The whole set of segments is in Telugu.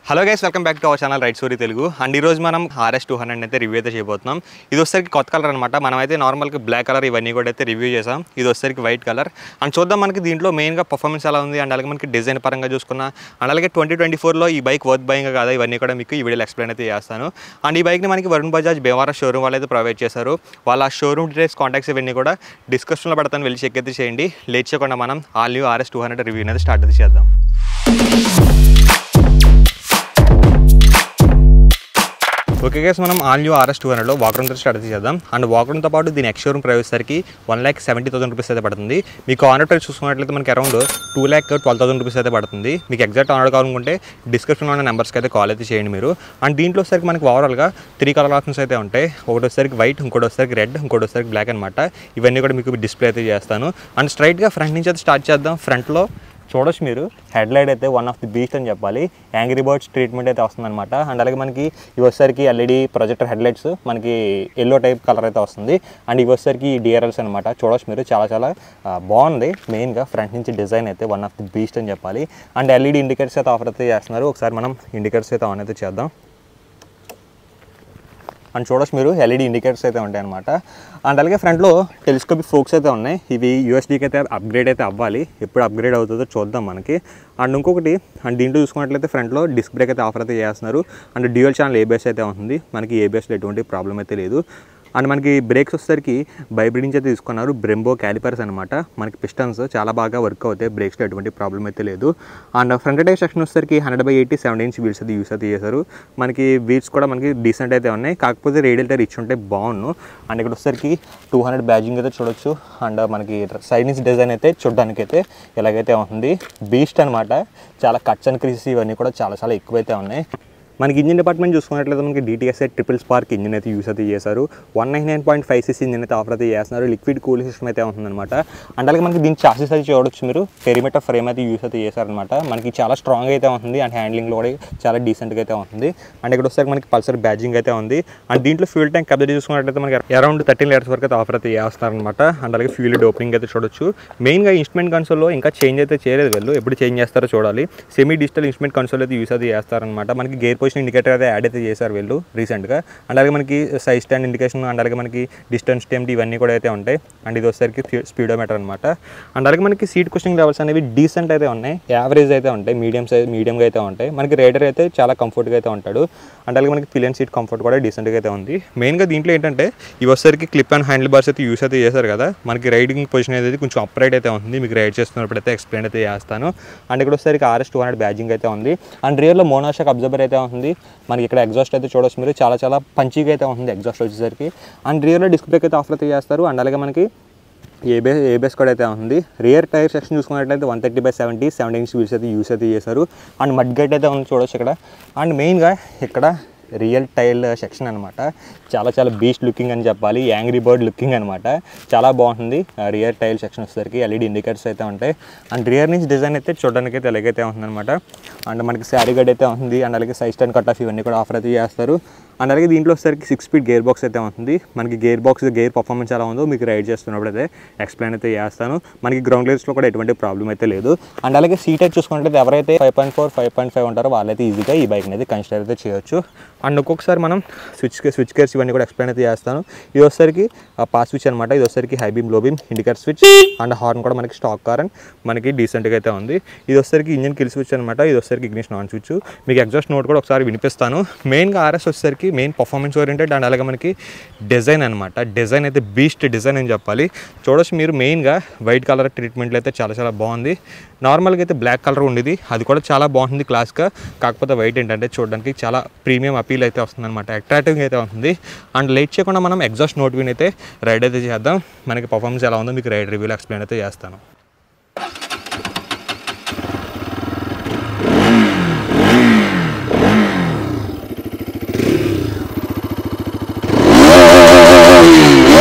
Hello guys, welcome back to our channel right story Telugu. And ఈరోజు మనం RS200 అయితే రివ్యూ అయితే చేయబోతున్నాం. ఇది వచ్చేసరికి కొత్త కలర్ అనమాట. మనమైతే నార్మల్గా బ్లాక్ కలర్ ఇవన్నీ కూడా అయితే రివ్యూ చేసాం. ఇది వచ్చేసరికి వైట్ కలర్. అండ్ చూద్దాం మనకి దీంట్లో మెయిన్గా పర్ఫార్మెన్స్ ఎలా ఉంది, అండ్ అలాగే మనకి డిజైన్ పరంగా చూసుకున్నా, అండ్ అలాగే 2024లో ఈ బైక్ వర్త్ బయింగ్ కాదా ఇవన్నీ కూడా మీకు ఈ వీడియోలో ఎక్స్ప్లెయిన్ అయితే చేస్తాను. అండ్ ఈ బైక్ని మనకి వరుణ్ బజాజ్ భీమవరం షోరూమ్ వాళ్ళు అయితే ప్రొవైడ్ చేశారు. వాళ్ళ షోరూమ్ డీటెయిల్స్, కాంటాక్ట్స్ ఇవన్నీ కూడా డిస్క్రిప్షన్లో పెడతాను, వెళ్ళి చెక్ అయితే చేయండి. లేట్ చేయకుండా మనం ఆల్ న్యూ RS200 రివ్యూ అనేది స్టార్ట్ అయితే చేద్దాం. ఓకే గైస్, మనం ఆల్ న్యూ RS200లో వాకరూమ్తో స్టార్ట్ చేద్దాం. అండ్ వాకరూమ్తో పాటు దీని ఎక్స్ షోరూమ్ ప్రైస్ సరికి 1,70,000 రూపీస్ అయితే పడుతుంది. మీకు ఆనర్ ప్రైస్ చూసుకున్నట్లయితే మనకి అరౌండ్ 2,12,000 రూపీస్ అయితే పడుతుంది. మీకు ఎగ్జాక్ట్ ఆనర్ కావాలనుకుంటే డిస్క్రిప్షన్లో ఉన్న నెంబర్స్కి అయితే కాల్ అయితే చేయండి మీరు. అండ్ దీంట్లో వచ్చేసరికి మనకి ఓవరాల్గా 3 కలర్ ఆప్షన్స్ అయితే ఉంటాయి. ఒకటి వచ్చేసరికి వైట్, ఇంకోటి వచ్చేసరికి రెడ్, ఇంకోటి వచ్చేసరికి బ్లాక్ అనమాట. ఇవన్నీ కూడా మీకు డిస్ప్లే అయితే చేస్తాను. అండ్ స్ట్రైట్గా ఫ్రంట్ నుంచి అయితే స్టార్ట్ చేద్దాం. ఫ్రంట్లో చూడొచ్చు మీరు, హెడ్ లైట్ అయితే వన్ ఆఫ్ ది బీస్ట్ అని చెప్పాలి. యాంగ్రీ బర్డ్స్ ట్రీట్మెంట్ అయితే వస్తుందన్నమాట. అండ్ అలాగే మనకి ఇవి వచ్చేసరికి LED ప్రొజెక్టర్ హెడ్ లైట్స్ మనకి ఎల్లో టైప్ కలర్ అయితే వస్తుంది. అండ్ ఇవి వచ్చేసరికి DRLs అనమాట. చూడొచ్చు మీరు, చాలా బాగుంది. మెయిన్గా ఫ్రంట్ నుంచి డిజైన్ అయితే వన్ ఆఫ్ ది బీస్ట్ అని చెప్పాలి. అండ్ LED ఇండికేటర్స్ అయితే ఆఫర్ అయితే చేస్తున్నారు. ఒకసారి మనం ఇండికేటర్స్ అయితే ఆన్ అయితే చేద్దాం. అండ్ చూడొచ్చు మీరు, LED ఇండికేటర్స్ అయితే ఉంటాయి అనమాట. అండ్ అలాగే ఫ్రంట్లో టెలిస్కోపిక్ ఫోక్స్ అయితే ఉన్నాయి. ఇవి USDకి అయితే అప్గ్రేడ్ అయితే అవ్వాలి. ఎప్పుడు అప్గ్రేడ్ అవుతుందో చూద్దాం మనకి. అండ్ ఇంకొకటి, అండ్ దీంట్లో చూసుకున్నట్లయితే ఫ్రంట్లో డిస్క్ బ్రేక్ అయితే ఆఫర్ అయితే చేస్తున్నారు. అండ్ డ్యూయల్ ఛానల్ ABS అయితే ఉంటుంది. మనకి ABSలో ఎటువంటి ప్రాబ్లం అయితే లేదు. అండ్ మనకి బ్రేక్స్ వచ్చేసరికి బైబ్రిడ్ నుంచి అయితే తీసుకున్నారు. బ్రెంబో క్యాలిపర్స్ అనమాట. మనకి పిస్టన్స్ చాలా బాగా వర్క్ అవుతాయి. బ్రేక్స్లో ఎటువంటి ప్రాబ్లం అయితే లేదు. అండ్ ఫ్రంట్ టైర్ సెక్షన్ వచ్చేసరికి 100/80 7" వీల్స్ అయితే యూస్ అయితే చేశారు. మనకి వీల్స్ కూడా మనకి డీసెంట్ అయితే ఉన్నాయి. కాకపోతే రేడియల్ టైర్ ఇచ్చి ఉంటే బాగుండు. అండ్ ఇక్కడ వచ్చేసరికి 200 బ్యాజింగ్ అయితే చూడొచ్చు. అండ్ మనకి సైడ్ నుంచి డిజైన్ అయితే చూడడానికి అయితే ఎలాగైతే ఉంది, బీస్ట్ అనమాట. చాలా కట్స్ అండ్ క్రీసెస్ ఇవన్నీ కూడా చాలా ఎక్కువైతే ఉన్నాయి. మనకి ఇంజిన్ డిపార్ట్మెంట్ చూసుకున్నట్లయితే మనకి DTSI ట్రిపుల్ స్పార్క్ ఇంజిన్ అయితే యూస్ అయితే చేశారు. 199.5cc ఇంజిన్ అయితే ఆఫర్ అయితే చేస్తున్నారు. లిక్విడ్ కూలింగ్ సిస్టమ్ అయితే ఉంటుందన్నమాట. అండ్ అలాగే మనకి దీని చాసెస్ అయితే చూడొచ్చు మీరు, పెరిమీటర్ ఫ్రేమ్ అయితే యూస్ అయితే చేశారనమాట. మనకి చాలా స్ట్రాంగ్ అయితే ఉంటుంది. అండ్ హ్యాండ్లింగ్లో కూడా చాలా డీసెంట్గా అయితే ఉంటుంది. అండ్ ఇక్కడ వస్తే మనకి పల్సర్ బ్యాజింగ్ అయితే ఉంది. అండ్ దీంట్లో ఫ్యూల్ ట్యాంక్ కెపాసిటీ చూసుకున్నట్లయితే మనకి అరౌండ్ 13 లీటర్స్ వరకు అయితే ఆఫర్ అయితే చేస్తారనమాట. అండ్ అలాగే ఫ్యూల్ ఓపెనింగ్ అయితే చూడొచ్చు. మెయిన్గా ఇన్స్ట్రుమెంట్ కన్సోల్లో ఇంకా చేంజ్ అయితే చేయలేదు వీళ్ళు, ఎప్పుడు చేంజ్ చేస్తారో చూడాలి. సెమీ డిజిటల్ ఇన్స్ట్రుమెంట్ కన్సోల్ అయితే యూస్ అయితే చేస్తారనమాట. మనకి గేర్ పొజిషన్ ఇండికేటర్ అయితే యాడ్ అయితే చేశారు వీళ్ళు రీసెంట్గా. అండ్ అలాగే మనకి సైజ్ స్టాండ్ ఇండికేషన్, అండ్ అలాగే మనకి డిస్టెన్స్ టైమ్ ఇవన్నీ కూడా అయితే ఉంటాయి. అండ్ ఇది వచ్చేసరికి స్పీడోమీటర్ అనమాట. అండ్ అలాగే మనకి సీట్ కుషనింగ్ లెవెల్స్ అనేవి డీసెంట్ అయితే ఉన్నాయి, యావరేజ్ అయితే ఉంటాయి, మీడియంగా అయితే ఉంటాయి. మనకి రైడర్ అయితే చాలా కంఫర్ట్గా అయితే ఉంటాడు. అండ్ అలాగే మనకి పిలియన్ సీట్ కంఫర్ట్ కూడా డీసెంట్గా అయితే ఉంది. మెయిన్గా దీంట్లో ఏంటంటే ఇవి వచ్చేసరికి క్లిప్ అండ్ హ్యాండిల్ బార్స్ అయితే యూస్ అయితే చేశారు కదా. మనకి రైడింగ్ పొజిషన్ అయితే కొంచెం అప్రైట్ అయితే ఉంది. మీకు రైడ్ చేస్తున్నప్పుడు అయితే ఎక్స్ప్లెయిన్ అయితే చేస్తాను. అండ్ ఇక్కడ వచ్చేసరికి RS200 బ్యాజింగ్ అయితే ఉంది. అండ్ రియర్లో మోనోషాక్ అబ్జర్వర్ అయితే ఉంది. మనకి ఇక్కడ ఎగ్జాస్ట్ అయితే చూడొచ్చు మీరు, చాలా పంచీగా అయితే ఉంటుంది ఎగ్జాస్ట్ వచ్చేసరికి. అండ్ రియర్లో డిస్క్ బ్రేక్ అయితే ఆఫర్ అయితే చేస్తారు. అండ్ అలాగే మనకి ABS కూడా అయితే ఉంది. రియర్ టైర్ సెక్షన్ చూసుకున్నట్లయితే 130/70 7" వీల్స్ అయితే యూస్ అయితే చేశారు. అండ్ మడ్ గైడ్ అయితే ఉంది చూడొచ్చు ఇక్కడ. అండ్ మెయిన్గా ఇక్కడ రియల్ టైల్ సెక్షన్ అనమాట. చాలా బీస్ట్ లుకింగ్ అని చెప్పాలి, యాంగ్రీ బర్డ్ లుకింగ్ అనమాట. చాలా బాగుంటుంది. రియర్ టైల్ సెక్షన్ వచ్చేసరికి LED ఇండికేటర్స్ అయితే ఉంటాయి. అండ్ రియర్ నుంచి డిజైన్ అయితే చూడడానికి అయితే ఎలాగైతే ఉంటుందన్నమాట. అండ్ మనకి శారీ గడ్ అయితే ఉంది. అండ్ అలాగే సైజ్ స్టాండ్ కట్ ఆఫ్ ఇవన్నీ కూడా ఆఫర్ అయితే చేస్తారు. అండ్ అలాగే దీంట్లో వచ్చేసరికి 6 స్పీడ్ గేర్ బాక్స్ అయితే ఉంటుంది. మనకి గేర్ పర్ఫార్మెన్స్ ఎలా ఉందో మీకు రైడ్ చేస్తున్నప్పుడు అయితే ఎక్స్ప్లెయిన్ అయితే చేస్తాను. మనకి గ్రౌండ్ క్లియర్స్లో కూడా ఎటువంటి ప్రాబ్లం అయితే లేదు. అండ్ అలాగే సీట్ అయితే చూసుకున్నట్లయితే ఎవరైతే 5.4 5.5 ఉంటారో వాళ్ళైతే ఈజీగా ఈ బైక్ అనేది కన్సిడర్ అయితే చేయొచ్చు. అండ్ ఒక్కొక్కసారి మనం స్విచ్ గేర్స్ ఇవన్నీ కూడా ఎక్స్ప్లెయిన్ అయితే చేస్తాను. ఇది వచ్చేసరికి పాస్ స్విచ్ అనమాట. ఇది వచ్చేసరికి హై బీమ్, లో beam, indicator switch. And horn కూడా మనకి స్టాక్ హార్న్ మనకి డీసెంట్గా అయితే ఉంది. ఇది వచ్చేసరికి ఇంజిన్ కిల్ స్విచ్ అనమాట. ఇది వచ్చేసరికి ఇగ్నిషన్ ఆన్ స్విచ్. మీకు ఎగ్జాస్ట్ నోట్ కూడా ఒకసారి వినిపిస్తాను. మెయిన్గా RS వచ్చేసరికి మెయిన్ పర్ఫార్మెన్స్ ఓరియంటెడ్. అండ్ అలాగే మనకి డిజైన్ అనమాట. డిజైన్ అయితే బీస్ట్ డిజైన్ అని చెప్పాలి. చూడొచ్చు మీరు, మెయిన్గా వైట్ కలర్ ట్రీట్మెంట్లు అయితే చాలా బాగుంది. నార్మల్గా అయితే బ్లాక్ కలర్ ఉండేది, అది కూడా చాలా బాగుంది క్లాస్గా. కాకపోతే వైట్ ఏంటంటే చూడడానికి చాలా ప్రీమియం అపీల్ అయితే వస్తుంది అనమాట, అట్రాక్టివ్గా అయితే ఉంటుంది. అండ్ లేట్ చేయకుండా మనం ఎగ్జాస్ట్ నోట్ విన్ అయితే రైడ్ అయితే చేద్దాం. మనకి పర్ఫార్మెన్స్ ఎలా ఉందో మీకు రైడ్ రివ్యూలో ఎక్స్ప్లెయిన్ అయితే చేస్తాను.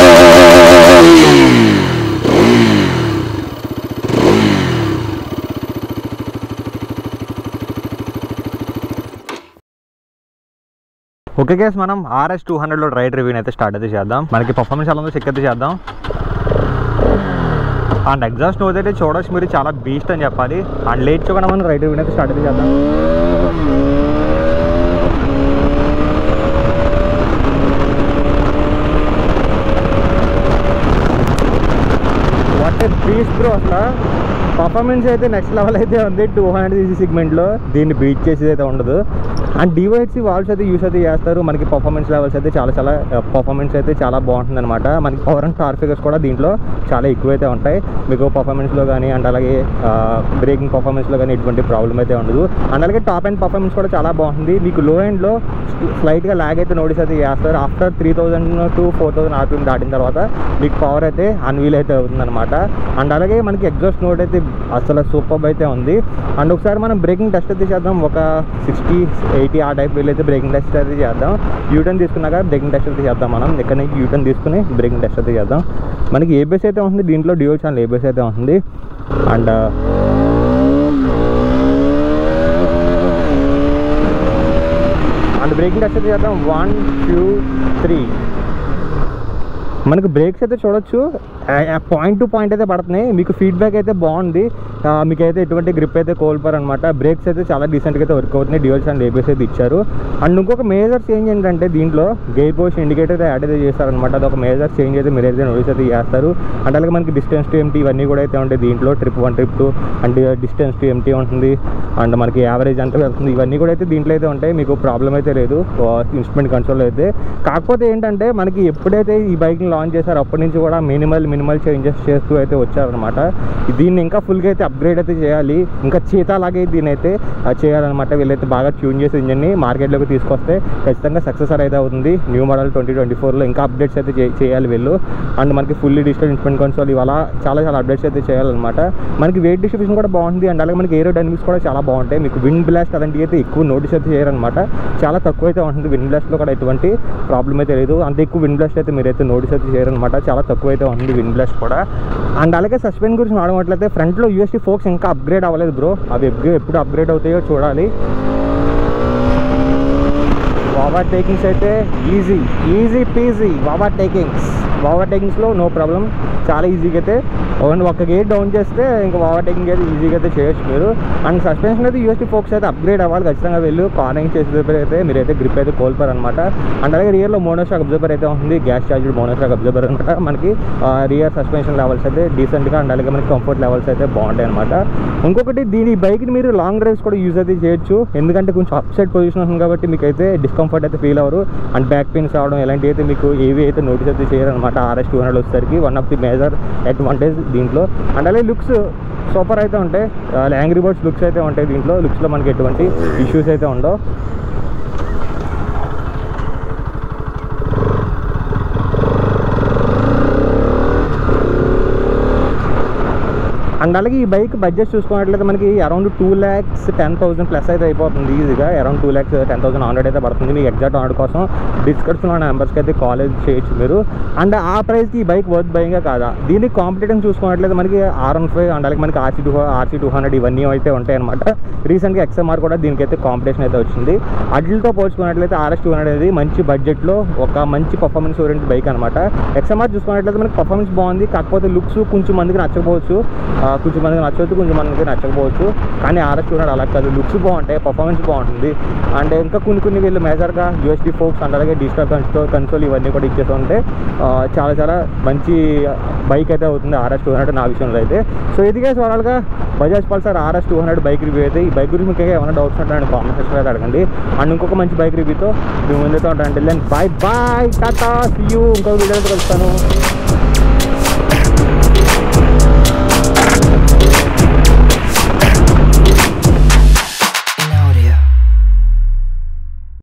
ఓకే గైస్, మనం RS200లో రైడ్ రివ్యూని అయితే స్టార్ట్ అయితే చేద్దాం. మనకి పర్ఫార్మెన్స్ ఎలా ఉందో చెక్ అయితే చేద్దాం. అండ్ ఎగ్జాస్ట్ నోట్ అయితే చూడొచ్చు మీరు, చాలా బీస్ట్ అని చెప్పాలి. అండ్ లేట్ చేయకుండా మనం రైడ్ రివ్యూని అయితే స్టార్ట్ అయితే చేద్దాం. బ్రో అసలు పర్ఫార్మెన్స్ అయితే నెక్స్ట్ లెవెల్ అయితే ఉంది 200cc సెగ్మెంట్లో, దీన్ని బీట్ చేసేది అయితే ఉండదు. అండ్ డివైడ్స్ వాల్స్ అయితే యూస్ అయితే చేస్తారు. మనకి పర్ఫార్మెన్స్ లెవెల్స్ అయితే చాలా పర్ఫార్మెన్స్ అయితే చాలా బాగుంటుంది అనమాట. మనకి పవర్ అండ్ టార్క్ ఫిగర్స్ కూడా దీంట్లో చాలా ఎక్కువైతే ఉంటాయి మీకు పర్ఫార్మెన్స్లో కానీ. అండ్ అలాగే బ్రేకింగ్ పర్ఫార్మెన్స్లో కానీ ఎటువంటి ప్రాబ్లం అయితే ఉండదు. అండ్ అలాగే టాప్ అండ్ పర్ఫార్మెన్స్ కూడా చాలా బాగుంటుంది. మీకు లో ఎండ్లో స్లైట్గా ల్యాగ్ అయితే నోటీస్ అయితే చేస్తారు. ఆఫ్టర్ 3000 to 4000 RPM దాటిన తర్వాత మీకు పవర్ అయితే అన్వీల్ అయితే అవుతుందన్నమాట. అండ్ అలాగే మనకి ఎగ్జాస్ట్ నోట్ అయితే అసలు సూపర్ అయితే ఉంది. అండ్ ఒకసారి మనం బ్రేకింగ్ టెస్ట్ అయితే చేద్దాం. ఒక 60-80 ఆ టైప్ వీల్ అయితే బ్రేకింగ్ టెస్ట్ అయితే చేద్దాం. యూటర్న్ తీసుకున్నాక బ్రేకింగ్ టెస్ట్ అయితే చేద్దాం. మనం ఇక్కడ నుంచి యూటర్న్ తీసుకుని బ్రేకింగ్ టెస్ట్ అయితే చేద్దాం. మనకి ఏబిఎస్ అయితే ఉంటుంది దీంట్లో, డ్యూయల్ ఛానల్ ఏబిఎస్ అయితే ఉంటుంది. అండ్ బ్రేకింగ్ టెస్ట్ అయితే చేద్దాం. 1 2 3 మనకు బ్రేక్స్ అయితే చూడొచ్చు పాయింట్ టు పాయింట్ అయితే పడుతున్నాయి. మీకు ఫీడ్బ్యాక్ అయితే బాగుంది. మీకైతే ఎటువంటి గ్రిప్ అయితే కోల్పోరు అనమాట. బ్రేక్స్ అయితే చాలా డీసెంట్గా అయితే వర్క్ అవుతున్నాయి. డ్యూయల్ ఛానల్ ఏబిఎస్ అయితే ఇచ్చారు. అండ్ ఇంకొక మేజర్ చేంజ్ ఏంటంటే దీంట్లో గేర్ పోస్ట్ ఇండికేటర్ అయితే యాడ్ అయితే చేస్తారనమాట. అదొక మేజర్ చేంజ్ అయితే మీరు అయితే నోటీస్ అయితే చేస్తారు. అండ్ అలాగే మనకి డిస్టెన్స్ టు ఎంటీ ఇవన్నీ కూడా అయితే ఉంటాయి దీంట్లో. Trip 1 trip 2 and distance to empty ఉంటుంది. అండ్ మనకి యావరేజ్ అంతా వెళ్తుంది. ఇవన్నీ కూడా అయితే దీంట్లో అయితే ఉంటాయి. మీకు ప్రాబ్లం అయితే లేదు ఇన్స్ట్రుమెంట్ కంట్రోల్ అయితే. కాకపోతే ఏంటంటే మనకి ఎప్పుడైతే ఈ బైక్ని లాంచ్ చేశారో అప్పటి నుంచి కూడా మినిమల్ చేంజెస్ చేస్తూ అయితే వచ్చారనమాట. దీన్ని ఇంకా ఫుల్గా అయితే అప్గ్రేడ్ అయితే చేయాలి. ఇంకా చీతాలాగే దీన్ని అయితే చేయాలన్నమాట. వీళ్ళైతే బాగా ట్యూన్ చేసి ఇంజన్ని మార్కెట్లోకి తీసుకొస్తే ఖచ్చితంగా సక్సెసర్ అయితే అవుతుంది. న్యూ మోడల్ 2024లో ఇంకా అప్డేట్స్ అయితే చేయాలి వీళ్ళు. అండ్ మనకి ఫుల్లీ డిజిటల్ ఇన్స్ట్రుమెంట్ కన్సోల్ ఇవాళ చాలా అప్డేట్స్ అయితే చేయాలన్నమాట. మనకి వెయిట్ డిస్ట్రిబ్యూషన్ కూడా బాగుంది. అండ్ అలాగే మనకి ఏరోడైనమిక్స్ కూడా చాలా బాగుంటాయి. మీకు విండ్ బ్లాస్ట్ అలాంటివి అయితే ఎక్కువ నోటీస్ అయితే చేయరనమాట. చాలా తక్కువ అయితే ఉంటుంది. విండ్ బ్లాస్ట్లో కూడా ఎటువంటి ప్రాబ్లం అయితే లేదు. అంత ఎక్కువ విండ్ బ్లాస్ట్ అయితే మీరైతే నోటీస్ అయితే చేయరనమాట. చాలా తక్కువ అయితే ఉంటుంది విండ్ బ్లాస్ట్ కూడా. అండ్ అలాగే సస్పెన్షన్ గురించి మాట్లాడినట్లయితే ఫ్రంట్లో యూఎస్టీ ఫోక్స్ ఇంకా అప్గ్రేడ్ అవ్వలేదు బ్రో. అవి ఎప్పుడు అప్గ్రేడ్ అవుతాయో చూడాలి. ఓవర్టేకింగ్స్ అయితే ఈజీ పీజీ ఓవర్టేకింగ్స్లో నో ప్రాబ్లం. చాలా ఈజీగా అయితే ఒక గేట్ డౌన్ చేస్తే ఇంకా ఓవర్టేకింగ్ అయితే ఈజీగా అయితే చేయొచ్చు మీరు. అండ్ సస్పెన్షన్ అయితే యూఎస్టీ ఫోక్స్ అయితే అప్గ్రేడ్ అవ్వాలి ఖచ్చితంగా. వెళ్ళు కార్నింగ్ చేసేటప్పుడు అయితే మీరైతే గ్రిప్ అయితే కోల్పోరు అనమాట. అండ్ అలాగే రియర్లో మోనోషాక్ అబ్జర్వర్ అయితే ఉంది. గ్యాస్ చార్జ్డ్ మోనోషాక్ అబ్జర్వర్ అనమాట. మనకి రియర్ సస్పెన్షన్ లెవెల్స్ అయితే డీసెంట్గా అండ్ అలాగే మనకి కంఫర్ట్ లెవెల్స్ అయితే బాగుంటాయి అనమాట. ఇంకొకటి దీని బైక్ని మీరు లాంగ్ డ్రైవ్స్ కూడా యూజ్ అయితే చేయొచ్చు. ఎందుకంటే కొంచెం అప్ సైడ్ పొజిషన్ ఉంది కాబట్టి మీకు అయితే డిస్కంఫర్ట్ అయితే ఫీల్ అవ్వరు. అండ్ బ్యాక్ పెయిన్స్ రావడం ఇలాంటివి అయితే మీకు ఏవి అయితే నోటీస్ అయితే చేయరనమాట. RS 200 వచ్చేసరికి one of the major advantage దీంట్లో. అండ్ అలాగే లుక్స్ సూపర్ అయితే ఉంటాయి. యాంగ్రీ బర్డ్స్ లుక్స్ అయితే ఉంటాయి దీంట్లో. లుక్స్లో మనకి ఎటువంటి ఇష్యూస్ అయితే ఉండవు. అండ్ అలాగే ఈ బైక్ బడ్జెట్ చూసుకున్నట్లయితే మనకి అరౌండ్ 2,10,000 ప్లస్ అయితే అయిపోతుంది ఈజీగా. అరౌండ్ 2,10,100 అయితే పడుతుంది. మీకు ఎగ్జాక్ట్ ఆర్డర్ కోసం డిస్క్రిప్షన్లో నెంబర్స్కి అయితే కాల్ చేయొచ్చు మీరు. అండ్ ఆ ప్రైస్కి ఈ బైక్ వర్త్ బయింగా కాదా. దీనికి కాంపిటేటివ్ చూసుకున్నట్లయితే మనకి R15 అండ్ అలాగే మనకి RC 200 ఇవన్నీ అయితే ఉంటాయి అనమాట. రీసెంట్గా XMR కూడా దీనికైతే కాంపిటీషన్ అయితే వచ్చింది. అడ్లతో పోల్చుకున్నట్లయితే RS 200 అనేది మంచి బడ్జెట్లో ఒక మంచి పర్ఫార్మెన్స్ ఓరియంటెడ్ బైక్ అనమాట. XMR చూసుకున్నట్లయితే మనకి పర్ఫార్మెన్స్ బాగుంది. కాకపోతే లుక్స్ కొంచెం మందికి నచ్చకపోవచ్చు, కొంచెం మందికి నచ్చవచ్చు, కొంచెం మందికి నచ్చకపోవచ్చు. కానీ RS 200 అలా కాదు. లుక్స్ బాగుంటాయి, పర్ఫార్మెన్స్ బాగుంటుంది. అండ్ ఇంకా కొన్ని వీళ్ళు మేజర్గా యూఎస్టీ ఫోక్స్ అండ్ అలాగే డిజిటల్ కన్సోల్ ఇవన్నీ కూడా ఇచ్చేసి ఉంటే చాలా మంచి బైక్ అయితే అవుతుంది RS 200 నా విషయంలో అయితే. సో ఇదిగా ఓవరాల్గా Bajaj Pulsar RS 200 bike review అయితే. ఈ బైక్ గురించి మీకు ఏమైనా డౌట్స్ ఉంటాయని కామెంట్ సెక్షన్లో అయితే అడగండి. అండ్ ఇంకొక మంచి బైక్ రివ్యూతో మీ ముందుతో ఉంటాను. Bye tata see you. ఇంకొక వీడియోతో కలుస్తాను.